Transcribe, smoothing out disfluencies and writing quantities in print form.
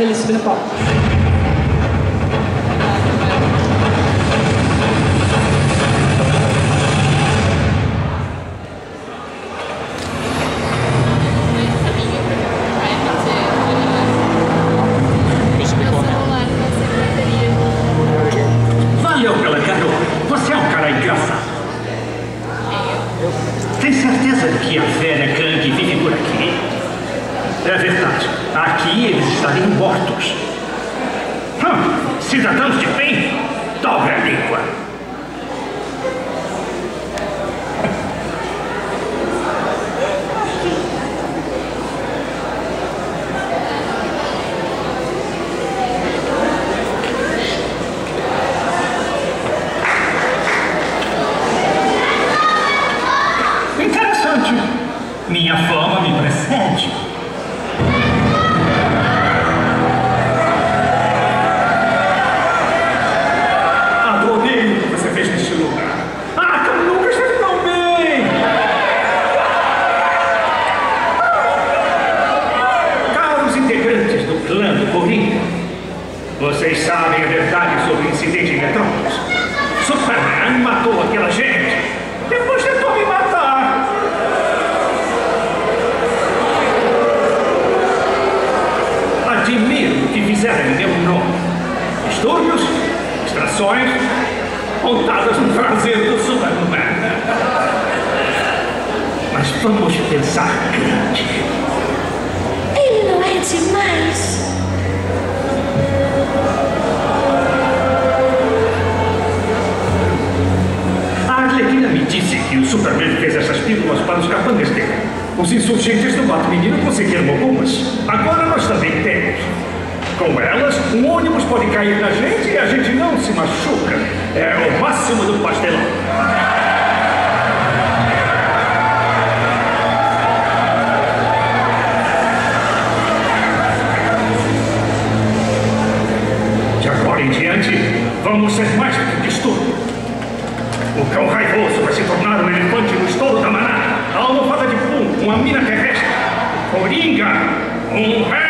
ele subir no palco. Valeu pela garota. Você é um cara engraçado. Tem certeza de que a velha gangue vive por aqui? É verdade. Aqui eles estariam mortos. Cidadãos de bem, dobre a língua. Interessante. Minha fama me precede. Adorei o que você fez neste lugar. Eu nunca esteve tão bem. Caros integrantes do clã do Coringa, vocês sabem a verdade sobre o incidente em Metrópolis. Superman matou aquela gente. Depois tentou me matar. Admiro o que fizeram em meu nome. Distúrbios, distrações, montadas no traseiro do Superman. Mas vamos pensar grande. Ele não é demais? A Arlequina me disse que o Superman fez essas pílulas para os capangas dele. Os insurgentes do Bate-Menino conseguiram algumas. Agora nós também temos. Com elas, um ônibus pode cair na gente e a gente não se machuca. É o máximo do pastelão. De agora em diante, vamos ser mais do que distúrbio. O cão raivoso vai se tornar um elefante no estouro da manada. A almofada de pum, uma mina terrestre. Coringa, um rei.